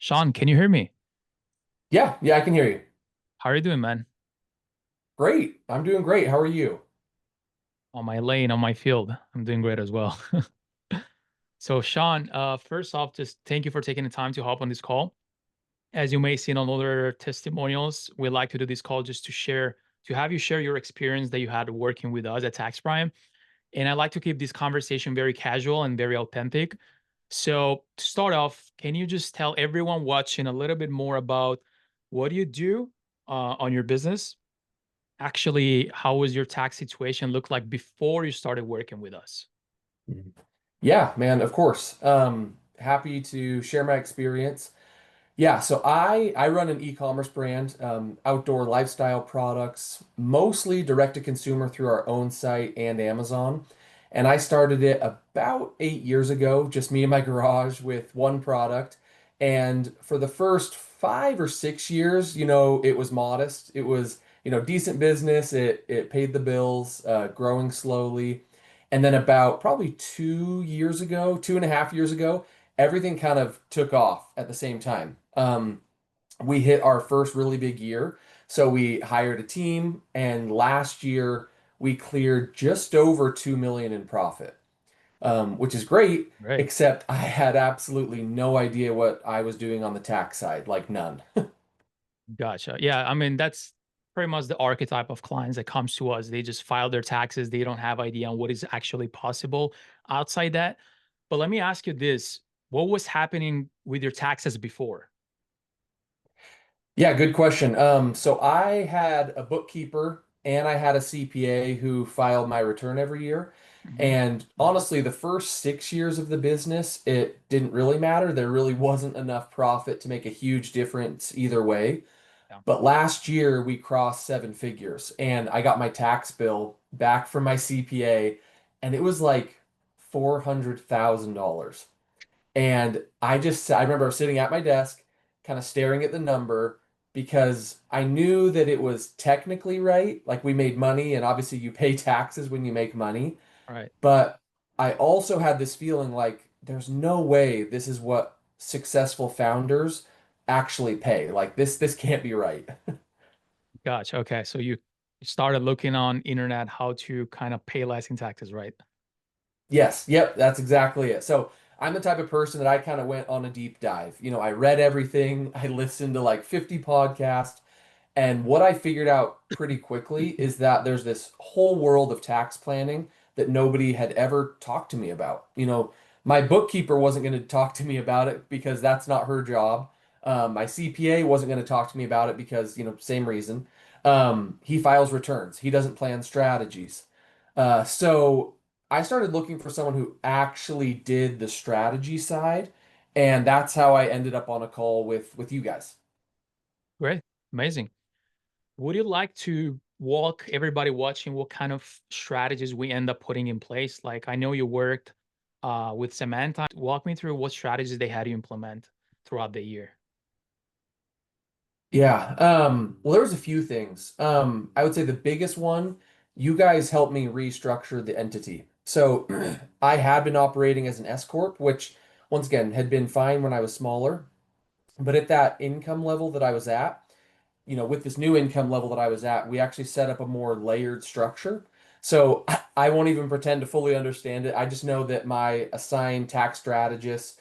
Sean, can you hear me? Yeah, I can hear you. How are you doing, man? Great. I'm doing great. How are you? On my lane, on my field. I'm doing great as well. So, Sean, first off, just thank you for taking the time to hop on this call. As you may see in other testimonials, we like to do this call just to share, to have you share your experience that you had working with us at Tax Prime. And I like to keep this conversation very casual and very authentic. So, to start off, can you just tell everyone watching a little bit more about what do you do on your business? Actually, how was your tax situation look like before you started working with us? Mhm. Yeah, man, of course. Happy to share my experience. Yeah, so I run an e-commerce brand, outdoor lifestyle products, mostly direct to consumer through our own site and Amazon. And I started it about 8 years ago, just me in my garage with one product. And for the first 5 or 6 years, it was modest. It was, decent business. It paid the bills, growing slowly. And then about probably 2 years ago, 2.5 years ago, everything kind of took off at the same time. We hit our first really big year. So we hired a team, and last year we cleared just over 2 million in profit, which is great, Right. except I had absolutely no idea what I was doing on the tax side, like none. Gotcha. Yeah, I mean, that's pretty much the archetype of clients that comes to us. They just file their taxes. They don't have idea on what is actually possible outside that. But let me ask you this. What was happening with your taxes before? Yeah, good question. So I had a bookkeeper and I had a CPA who filed my return every year. Mhm. And honestly, the first 6 years of the business, it didn't really matter. There really wasn't enough profit to make a huge difference either way. Yeah. But last year we crossed seven figures and I got my tax bill back from my CPA and it was like $400,000. And I remember sitting at my desk, kind of staring at the number because I knew that it was technically right. Like we made money, and obviously you pay taxes when you make money. All right. But I also had this feeling like there's no way this is what successful founders actually pay. Like this can't be right. Gotcha. Okay. So you started looking on internet how to kind of pay less in taxes, right? Yes, yep, that's exactly it. So I'm the type of person that I kind of went on a deep dive. I read everything. I listened to like 50 podcasts. And what I figured out pretty quickly is that there's this whole world of tax planning that nobody had ever talked to me about. My bookkeeper wasn't going to talk to me about it because that's not her job. My CPA wasn't going to talk to me about it because, same reason. He files returns. He doesn't plan strategies. So I started looking for someone who actually did the strategy side, and that's how I ended up on a call with you guys. Great. Amazing. Would you like to walk everybody watching what kind of strategies we end up putting in place? Like I know you worked with Samantha. Walk me through what strategies they had you implement throughout the year. Yeah. Well, there was a few things. I would say the biggest one, you guys helped me restructure the entity. So I had been operating as an S corp, which once again had been fine when I was smaller, but at that income level that I was at, with this new income level that I was at, we actually set up a more layered structure. So I won't even pretend to fully understand it. I just know that my assigned tax strategist,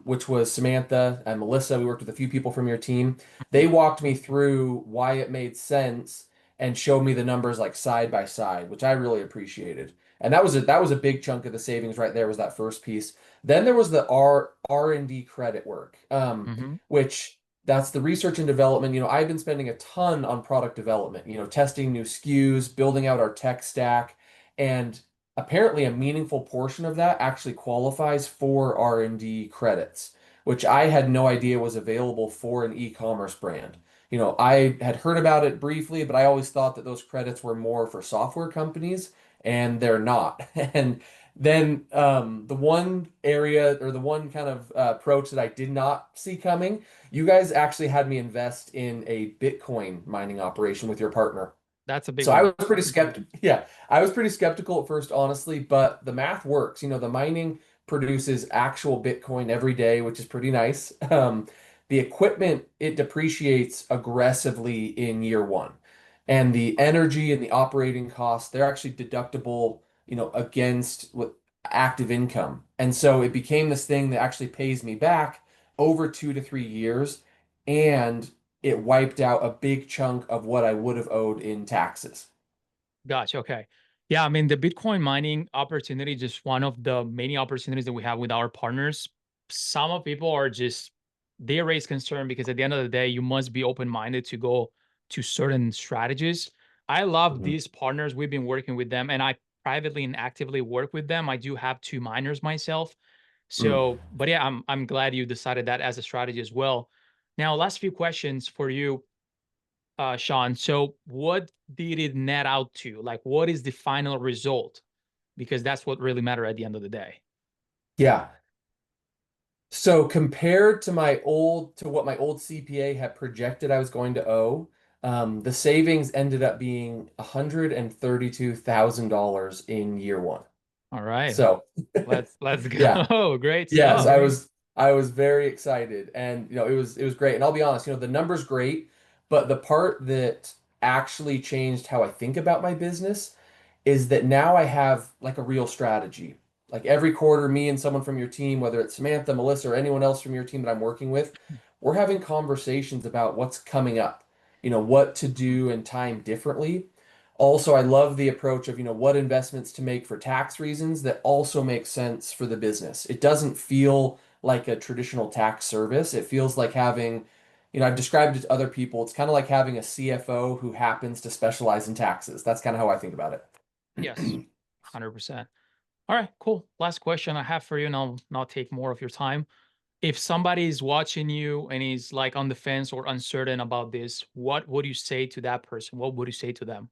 which was Samantha and Melissa, we worked with a few people from your team. They walked me through why it made sense and showed me the numbers like side by side, which I really appreciated. And that was a big chunk of the savings right there was that first piece. Then there was the R&D credit work, Mm-hmm. which that's the research and development. I've been spending a ton on product development, testing new SKUs, building out our tech stack, and apparently a meaningful portion of that actually qualifies for R&D credits, which I had no idea was available for an e-commerce brand. I had heard about it briefly, but I always thought that those credits were more for software companies, and they're not. And then the one area or the one kind of approach that I did not see coming, you guys actually had me invest in a Bitcoin mining operation with your partner. That's a big So I one. was pretty skeptical. Yeah, I was pretty skeptical at first, honestly, but the math works. The mining produces actual Bitcoin every day, which is pretty nice. the equipment, it depreciates aggressively in year one. And the energy and the operating costs, they're actually deductible, against what active income. And so it became this thing that actually pays me back over 2 to 3 years, and it wiped out a big chunk of what I would have owed in taxes. Gotcha. Okay. Yeah, I mean, the Bitcoin mining opportunity is just one of the many opportunities that we have with our partners. Some of people are just they raise concern because at the end of the day, you must be open-minded to go to certain strategies. I love Mhm. these partners. We've been working with them, and I privately and actively work with them. I do have two miners myself. Mm. So, but yeah, I'm glad you decided that as a strategy as well. Now, last few questions for you, Sean. So, what did it net out to? Like, what is the final result? Because that's what really matter at the end of the day. Yeah. So compared to what my old CPA had projected I was going to owe, the savings ended up being $132,000 in year one. All right, So let's yeah. go. Great Yes, stuff. I was very excited, and it was great. And I'll be honest, the numbers great, but the part that actually changed how I think about my business is that now I have like a real strategy. Like every quarter, me and someone from your team, whether it's Samantha, Melissa, or anyone else from your team that I'm working with, we're having conversations about what's coming up, what to do and time differently. Also, I love the approach of, what investments to make for tax reasons that also make sense for the business. It doesn't feel like a traditional tax service. It feels like having, I've described it to other people. It's kind of like having a CFO who happens to specialize in taxes. That's kind of how I think about Yes, it. 100%. All right, cool. Last question I have for you, and I'll not take more of your time. If somebody is watching you and is like on the fence or uncertain about this, what would you say to that person? What would you say to them?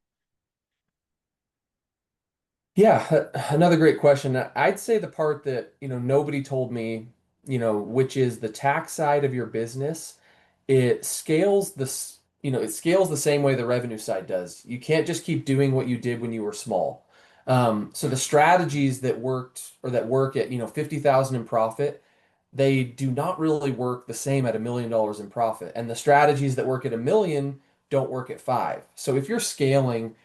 Yeah, another great question. I'd say the part that, nobody told me, which is the tax side of your business, it scales the same way the revenue side does. You can't just keep doing what you did when you were small. So the strategies that worked or that work at, 50,000 in profit, they do not really work the same at $1 million in profit. And the strategies that work at 1 million don't work at five. So if you're scaling,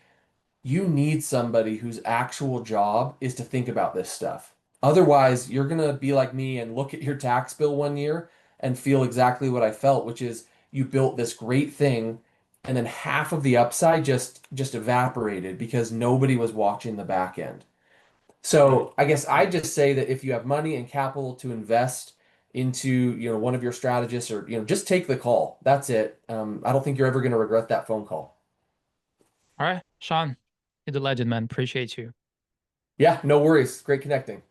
you need somebody whose actual job is to think about this stuff. Otherwise, you're going to be like me and look at your tax bill one year and feel exactly what I felt, which is you built this great thing and then half of the upside just evaporated because nobody was watching the back end. Right. So, I guess I just say that if you have money and capital to invest into, one of your strategists or, just take the call. That's it. I don't think you're ever going to regret that phone call. All right, Sean, you're the legend, man. Appreciate you. Yeah, no worries. Great connecting.